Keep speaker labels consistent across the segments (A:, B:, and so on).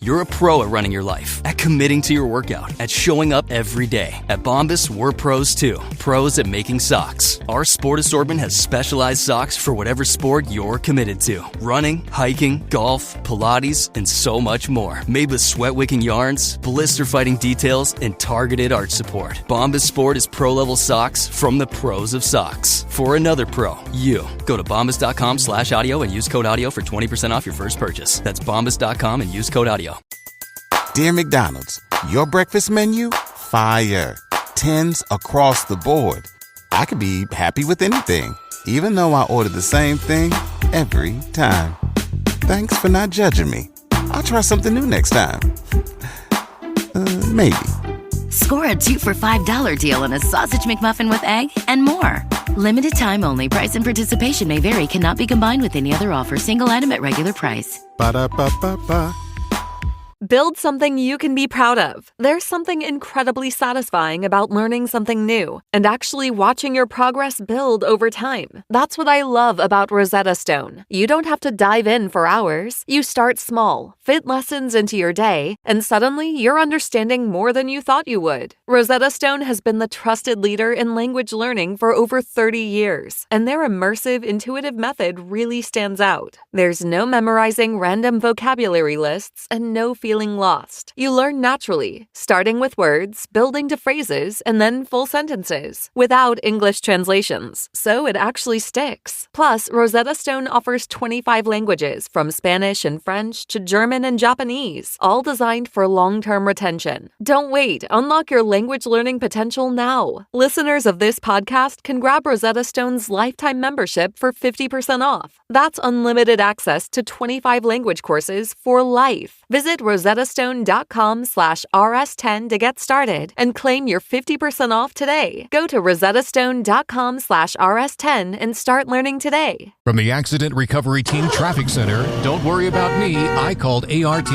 A: You're a pro at running your life, at committing to your workout, at showing up every day. At Bombas, we're pros too. Pros at making socks. Our sport assortment has specialized socks for whatever sport you're committed to. Running, hiking, golf, Pilates, and so much more. Made with sweat-wicking yarns, blister-fighting details, and targeted arch support. Bombas Sport is pro-level socks from the pros of socks. For another pro, you. Go to bombas.com/audio and use code audio for 20% off your first purchase. That's bombas.com and use code audio.
B: Dear McDonald's, your breakfast menu? Fire. 10s across the board. I could be happy with anything, even though I order the same thing every time. Thanks for not judging me. I'll try something new next time. Maybe.
C: Score a 2 for $5 deal on a sausage McMuffin with egg and more. Limited time only. Price and participation may vary. Cannot be combined with any other offer. Single item at regular price.
B: Ba-da-ba-ba-ba.
D: Build something you can be proud of. There's something incredibly satisfying about learning something new and actually watching your progress build over time. That's what I love about Rosetta Stone. You don't have to dive in for hours. You start small, fit lessons into your day, and suddenly you're understanding more than you thought you would. Rosetta Stone has been the trusted leader in language learning for over 30 years, and their immersive, intuitive method really stands out. There's no memorizing random vocabulary lists and no feeling lost. You learn naturally, starting with words, building to phrases, and then full sentences, without English translations, so it actually sticks. Plus, Rosetta Stone offers 25 languages, from Spanish and French to German and Japanese, all designed for long-term retention. Don't wait. Unlock your language learning potential now. Listeners of this podcast can grab Rosetta Stone's lifetime membership for 50% off. That's unlimited access to 25 language courses for life. Visit rosettastone.com/rs10 to get started and claim your 50% off today. Go to rosettastone.com/rs10 and start learning today.
E: From the Accident Recovery Team Traffic Center, don't worry about me, I called ART.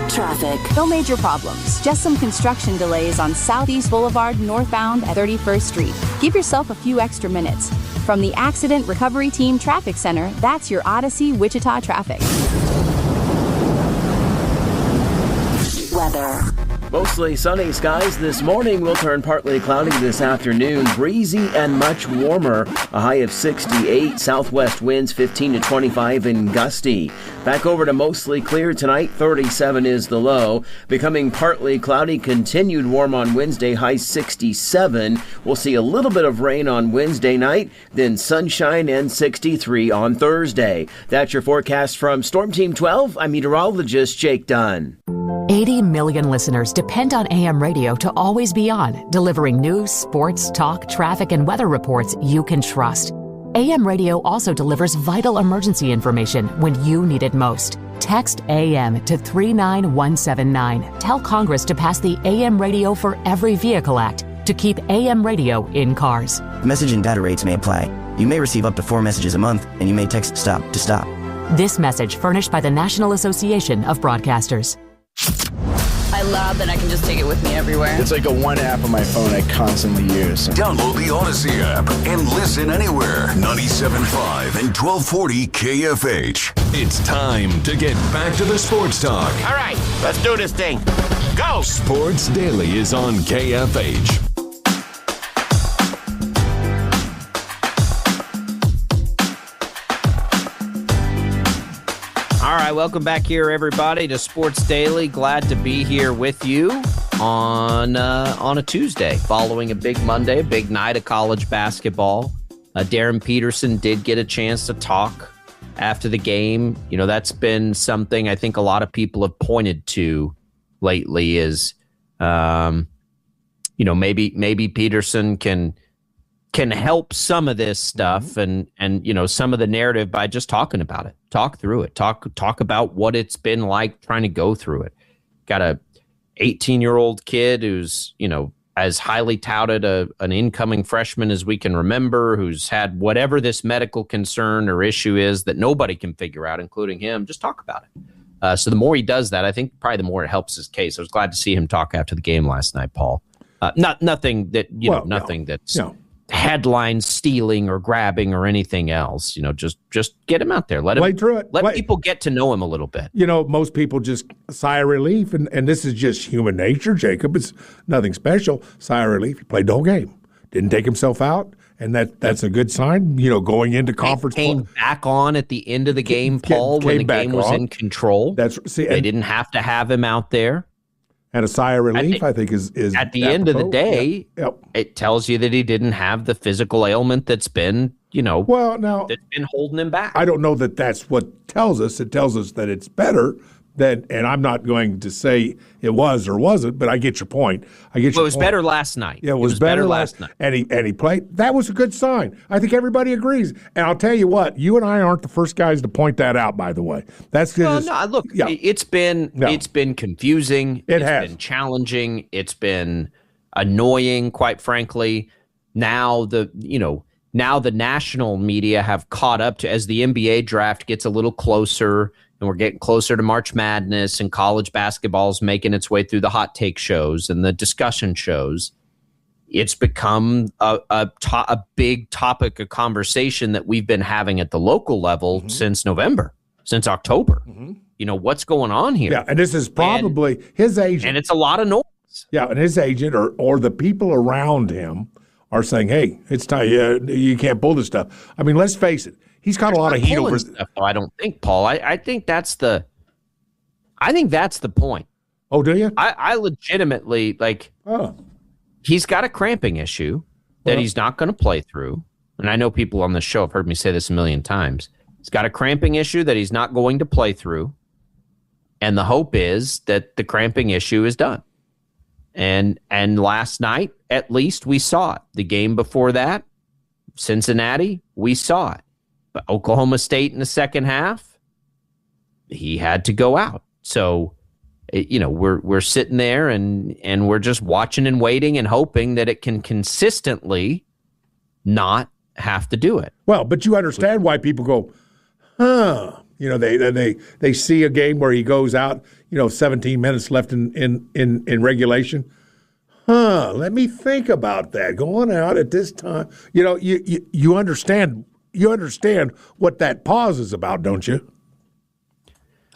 F: Traffic. No major problems. Just some construction delays on Southeast Boulevard northbound at 31st Street. Give yourself a few extra minutes. From the Accident Recovery Team Traffic Center, that's your Odyssey Wichita traffic. Weather.
G: Mostly sunny skies this morning will turn partly cloudy this afternoon. Breezy and much warmer. A high of 68. Southwest winds 15 to 25 and gusty. Back over to mostly clear tonight. 37 is the low. Becoming partly cloudy. Continued warm on Wednesday. High 67. We'll see a little bit of rain on Wednesday night. Then sunshine and 63 on Thursday. That's your forecast from Storm Team 12. I'm meteorologist Jake Dunn.
H: 80 million listeners depend on AM radio to always be on, delivering news, sports, talk, traffic, and weather reports you can trust. AM radio also delivers vital emergency information when you need it most. Text AM to 39179. Tell Congress to pass the AM Radio for Every Vehicle Act to keep AM radio in cars.
I: Message and data rates may apply. You may receive up to 4 messages a month, and you may text STOP to stop.
H: This message furnished by the National Association of Broadcasters.
J: I love that I can just take it with me everywhere.
K: It's like a one app on my phone I constantly use.
L: Download the Odyssey app and listen anywhere. 97.5 and 1240 KFH. It's time to get back to the sports talk.
M: All right, let's do this thing. Go!
L: Sports Daily is on KFH.
N: All right, welcome back here, everybody, to Sports Daily. Glad to be here with you on a Tuesday, following a big Monday, a big night of college basketball. Darryn Peterson did get a chance to talk after the game. You know, that's been something I think a lot of people have pointed to lately is, maybe Peterson can help some of this stuff and some of the narrative by just talking about it. Talk through it. Talk about what it's been like trying to go through it. Got a 18-year-old kid who's, as highly touted an incoming freshman as we can remember, who's had whatever this medical concern or issue is that nobody can figure out, including him. Just talk about it. So the more he does that, I think probably the more it helps his case. I was glad to see him talk after the game last night, Paul. Nothing that's headline stealing or grabbing or anything else. Just get him out there. Let him
O: play through it.
N: Let people get to know him a little bit.
O: Most people just sigh of relief, and this is just human nature, Jacob. It's nothing special. Sigh of relief. He played the whole game. Didn't take himself out, and that's a good sign. Going into conference play.
N: Came back on at the end of the game, Paul, when the game was in control. They didn't have to have him out there.
O: And a sigh of relief, I think, is
N: at the end of the day. It tells you that he didn't have the physical ailment that's been, that's been holding him back.
O: I don't know that that's what tells us. It tells us that it's better. And I'm not going to say it was or wasn't, but I get your point.
N: It was better last night.
O: Yeah, it was better last night. And he played. That was a good sign. I think everybody agrees. And I'll tell you what, you and I aren't the first guys to point that out, by the way. That's
N: look, it's been confusing. It's been challenging. It's been annoying, quite frankly. Now the national media have caught up to, as the NBA draft gets a little closer, and we're getting closer to March Madness, and college basketball is making its way through the hot take shows and the discussion shows. It's become a big topic of conversation that we've been having at the local level since November, since October. What's going on here?
O: Yeah, and this is probably his agent.
N: And it's a lot of noise.
O: Yeah, and his agent or the people around him are saying, hey, it's time. You can't pull this stuff. I mean, let's face it. He's got a lot of heat over
N: stuff, though, I don't think, Paul. I think that's the point.
O: Oh, do you?
N: I legitimately he's got a cramping issue that he's not going to play through. And I know people on the show have heard me say this a million times. He's got a cramping issue that he's not going to play through. And the hope is that the cramping issue is done. And last night, at least, we saw it. The game before that, Cincinnati, we saw it. But Oklahoma State in the second half, he had to go out. So, we're sitting there and we're just watching and waiting and hoping that it can consistently not have to do it.
O: Well, but you understand why people go, they see a game where he goes out, 17 minutes left in regulation. Let me think about that. Going out at this time, you understand. You understand what that pause is about, don't you?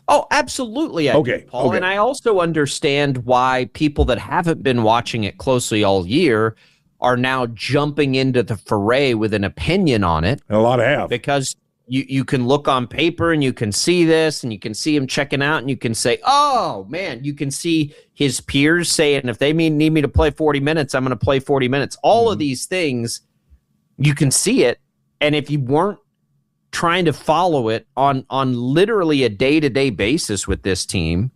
N: Oh, absolutely. Paul. And I also understand why people that haven't been watching it closely all year are now jumping into the foray with an opinion on it.
O: And a lot have.
N: Because you can look on paper and you can see this and you can see him checking out and you can say, oh, man, you can see his peers saying, if they need me to play 40 minutes, I'm going to play 40 minutes. All of these things, you can see it. And if you weren't trying to follow it on literally a day-to-day basis with this team,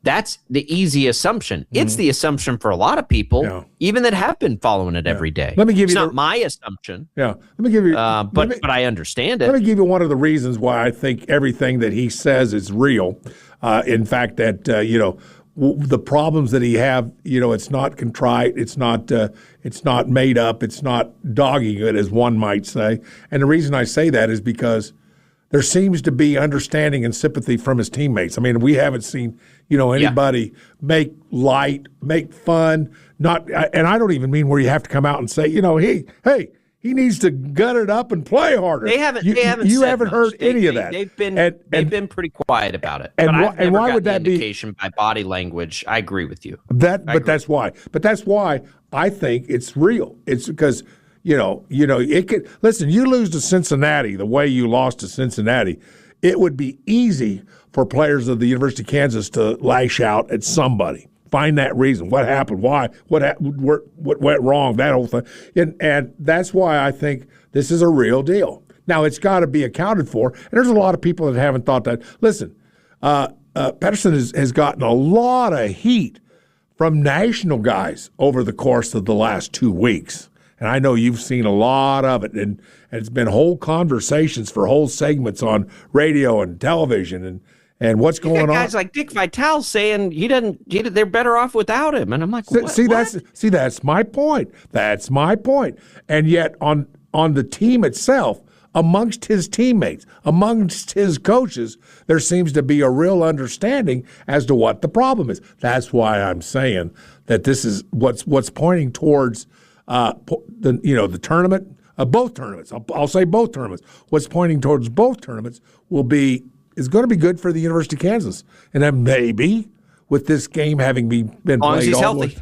N: that's the easy assumption. It's the assumption for a lot of people, even that have been following it every day.
O: Let me give
N: it's
O: you
N: not my assumption.
O: Yeah, let me give you.
N: But I understand it.
O: Let me give you one of the reasons why I think everything that he says is real. In fact, that the problems that he have, it's not contrite, it's not made up, it's not dogging it, as one might say. And the reason I say that is because there seems to be understanding and sympathy from his teammates. I mean, we haven't seen, anybody make light, make fun, and I don't even mean where you have to come out and say, hey, he needs to gut it up and play harder.
N: They haven't.
O: You haven't heard any of that.
N: They've been pretty quiet about it.
O: And
N: I've
O: why would
N: that
O: be
N: indication by body language? I agree with you.
O: That's why. But that's why I think it's real. It's because it could. Listen, you lose to Cincinnati the way you lost to Cincinnati. It would be easy for players of the University of Kansas to lash out at somebody. Find that reason. What happened? Why? What went wrong? That whole thing. And that's why I think this is a real deal. Now, it's got to be accounted for. And there's a lot of people that haven't thought that. Listen, Peterson has gotten a lot of heat from national guys over the course of the last 2 weeks. And I know you've seen a lot of it. And it's been whole conversations for whole segments on radio and television and what's going on.
N: Guys like Dick Vitale saying they're better off without him. And I'm like, what?
O: That's my point. That's my point. And yet on the team itself, amongst his teammates, amongst his coaches, there seems to be a real understanding as to what the problem is. That's why I'm saying that this is what's pointing towards the tournament, both tournaments. I'll say both tournaments. What's pointing towards both tournaments is going to be good for the University of Kansas, and then maybe with this game having been played
N: he's
O: all
N: healthy.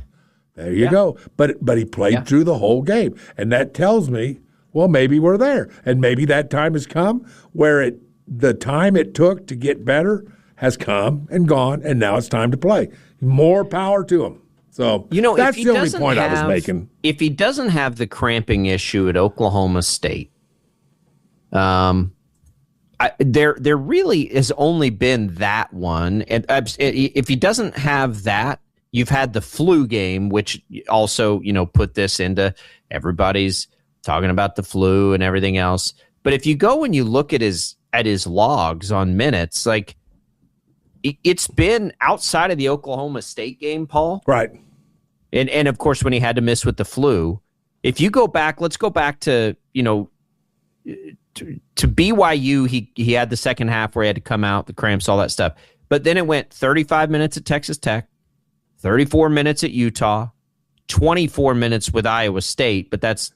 O: There you go. But he played through the whole game, and that tells me, well, maybe we're there, and maybe that time has come where the time it took to get better has come and gone, and now it's time to play. More power to him. So that's the only point I was making.
N: If he doesn't have the cramping issue at Oklahoma State, there really has only been that one. And if he doesn't have that, you've had the flu game, which also put this into everybody's talking about the flu and everything else. But if you go and you look at his logs on minutes, like it's been outside of the Oklahoma State game, Paul.
O: Right.
N: And of course, when he had to miss with the flu, if you go back, let's go back to BYU. He had the second half where he had to come out, the cramps, all that stuff. But then it went 35 minutes at Texas Tech, 34 minutes at Utah, 24 minutes with Iowa State, but that's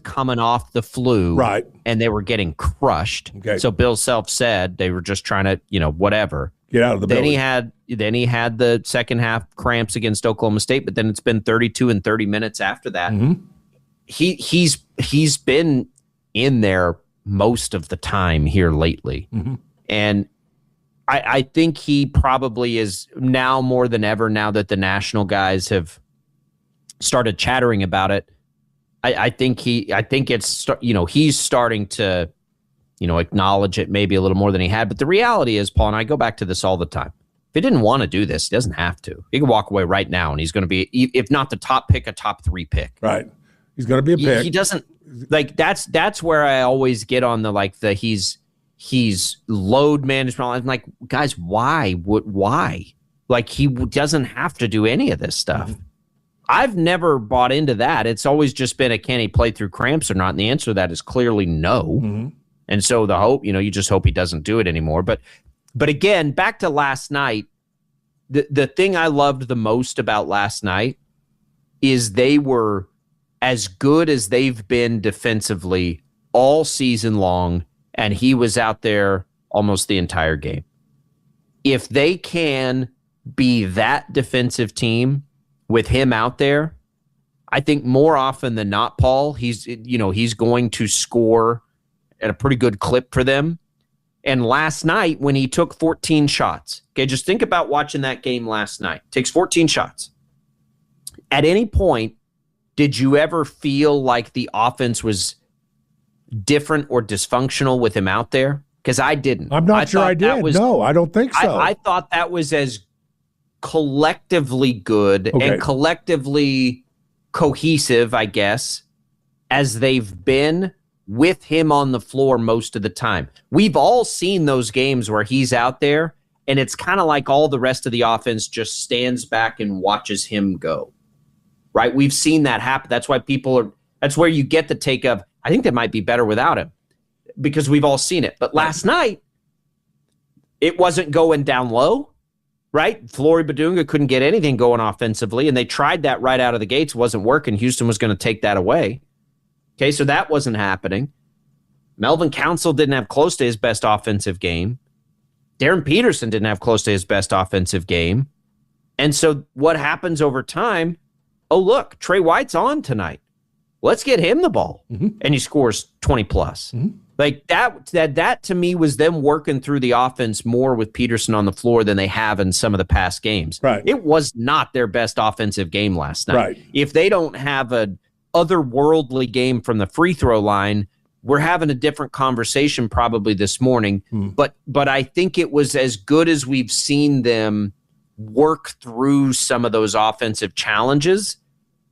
N: coming off the flu,
O: right? And
N: they were getting crushed.
O: Okay.
N: So Bill Self said they were just trying to, whatever,
O: get out of the building.
N: Then he had the second half cramps against Oklahoma State, but then it's been 32 and 30 minutes after that.
O: Mm-hmm.
N: He's been in there most of the time here lately, and I think he probably is now more than ever. Now that the national guys have started chattering about it, I think it's he's starting to acknowledge it maybe a little more than he had. But the reality is, Paul, and I go back to this all the time, if he didn't want to do this, he doesn't have to. He can walk away right now, and he's going to be, if not the top pick, a top 3 pick.
O: Right. He's going to be a pick.
N: He doesn't like that's where I always get on the he's load management. I'm like, guys, why? Like, he doesn't have to do any of this stuff. Mm-hmm. I've never bought into that. It's always just been can he play through cramps or not? And the answer to that is clearly no.
O: Mm-hmm.
N: And so the hope, you just hope he doesn't do it anymore. But again, back to last night, the thing I loved the most about last night is they were as good as they've been defensively all season long, and he was out there almost the entire game. If they can be that defensive team with him out there, I think more often than not, Paul, he's going to score at a pretty good clip for them. And last night, when he took 14 shots, okay, just think about watching that game last night. Takes 14 shots. At any point, did you ever feel like the offense was different or dysfunctional with him out there? Because I didn't.
O: I'm not sure I did. No, I don't think so.
N: I thought that was as collectively good and collectively cohesive, I guess, as they've been with him on the floor most of the time. We've all seen those games where he's out there, and it's kind of like all the rest of the offense just stands back and watches him go. Right? We've seen that happen. That's why that's where you get the take of, I think that might be better without him, because we've all seen it. But last night, it wasn't going down low, right? Flory Badunga couldn't get anything going offensively, and they tried that right out of the gates. It wasn't working. Houston was going to take that away. Okay, so that wasn't happening. Melvin Council didn't have close to his best offensive game. Darryn Peterson didn't have close to his best offensive game. And so what happens over time? Oh, look, Trey White's on tonight. Let's get him the ball. Mm-hmm. And he scores 20 plus. Mm-hmm. Like that to me was them working through the offense more with Peterson on the floor than they have in some of the past games.
O: Right.
N: It was not their best offensive game last night.
O: Right.
N: If they don't have a otherworldly game from the free throw line, we're having a different conversation probably this morning. But I think it was as good as we've seen them work through some of those offensive challenges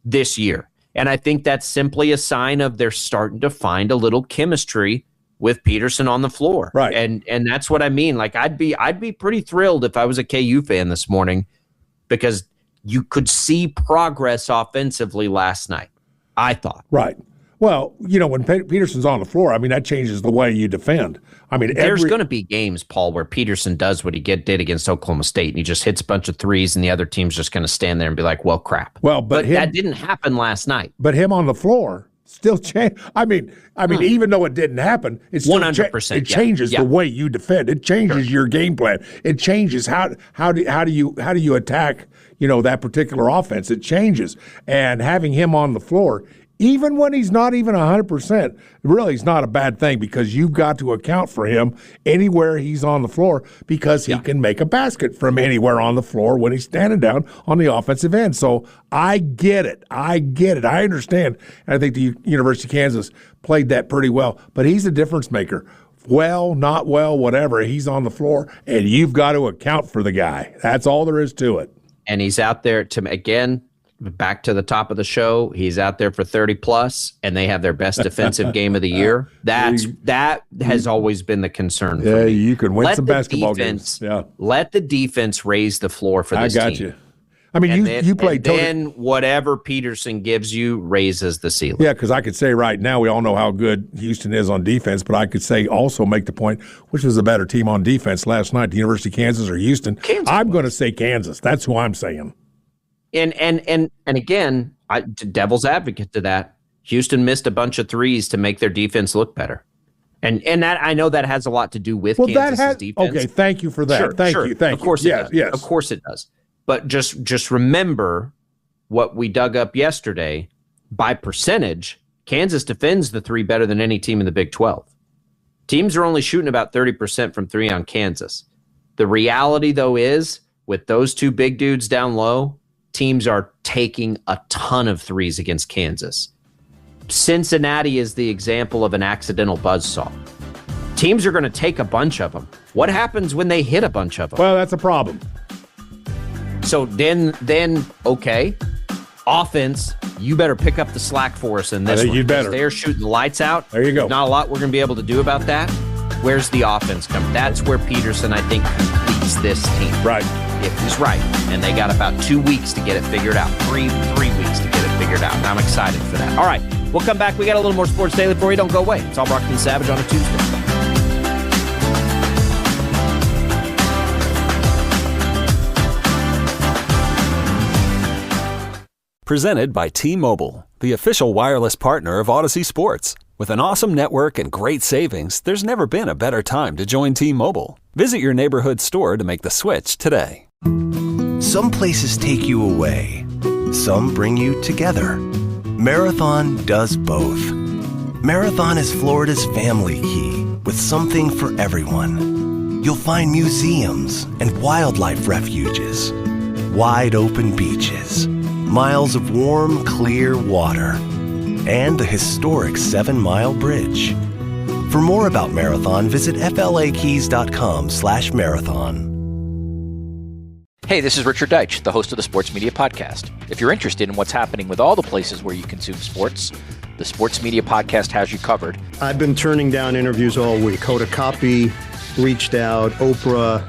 N: this year. And I think that's simply a sign of they're starting to find a little chemistry with Peterson on the floor.
O: Right.
N: And that's what I mean. Like, I'd be pretty thrilled if I was a KU fan this morning, because you could see progress offensively last night, I thought.
O: Right. Well, when Peterson's on the floor, I mean, that changes the way you defend. I mean,
N: there's going to be games, Paul, where Peterson does what he did against Oklahoma State, and he just hits a bunch of threes, and the other team's just going to stand there and be like, well, crap.
O: Well,
N: but that didn't happen last night.
O: But him on the floor still change. I mean, even though it didn't happen, it's
N: 100%.
O: It changes the way you defend. It changes your game plan. It changes how do you attack, that particular offense. It changes. And having him on the floor, even when he's not even 100%, really is not a bad thing, because you've got to account for him anywhere he's on the floor, because he can make a basket from anywhere on the floor when he's standing down on the offensive end. So I get it. I understand. And I think the University of Kansas played that pretty well. But he's a difference maker. Well, not well, whatever. He's on the floor, and you've got to account for the guy. That's all there is to it.
N: And he's out there again, back to the top of the show, he's out there for 30-plus, and they have their best defensive game of the year. That has always been the concern for me.
O: Yeah, you can win some basketball games. Yeah.
N: Let the defense raise the floor for this team.
O: I got you. I mean, you played
N: totally. Then whatever Peterson gives you raises the ceiling.
O: Yeah, because I could say right now we all know how good Houston is on defense, but I could say also make the point, which was a better team on defense last night, the University of Kansas or Houston? I'm going to say Kansas. That's who I'm saying.
N: And again, devil's advocate to that, Houston missed a bunch of threes to make their defense look better. And that, I know that has a lot to do with Kansas's defense.
O: Okay, thank you for that.
N: Sure,
O: thank you.
N: Of course it does.
O: Yes.
N: Of course it does. But just remember what we dug up yesterday. By percentage, Kansas defends the three better than any team in the Big 12. Teams are only shooting about 30% from three on Kansas. The reality, though, is with those two big dudes down low, teams are taking a ton of threes against Kansas. Cincinnati is the example of an accidental buzzsaw. Teams are going to take a bunch of them. What happens when they hit a bunch of them?
O: Well, that's a problem.
N: So then, okay, offense, you better pick up the slack for us in this one.
O: You better.
N: They're shooting the lights out.
O: There you go.
N: Not a lot we're going to be able to do about that. Where's the offense coming? That's where Peterson, I think, completes this team.
O: Right.
N: If he's right. And they got about 2 weeks to get it figured out. Three weeks to get it figured out. And I'm excited for that. All right, we'll come back. We got a little more Sports Daily for you. Don't go away. It's Albracht and Savage on a Tuesday.
P: Presented by T-Mobile, the official wireless partner of Odyssey Sports. With an awesome network and great savings, there's never been a better time to join T-Mobile. Visit your neighborhood store to make the switch today.
Q: Some places take you away. Some bring you together. Marathon does both. Marathon is Florida's family key, with something for everyone. You'll find museums and wildlife refuges, wide open beaches, miles of warm, clear water, and the historic 7-Mile Bridge. For more about Marathon, visit flakeys.com/marathon.
R: Hey, this is Richard Deitch, the host of the Sports Media Podcast. If you're interested in what's happening with all the places where you consume sports, the Sports Media Podcast has you covered.
S: I've been turning down interviews all week. Coda Copy reached out, Oprah,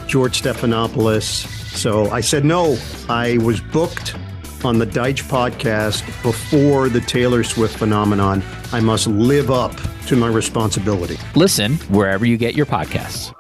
S: George Stephanopoulos. So I said no. I was booked on the Deitch podcast before the Taylor Swift phenomenon. I must live up to my responsibility.
R: Listen wherever you get your podcasts.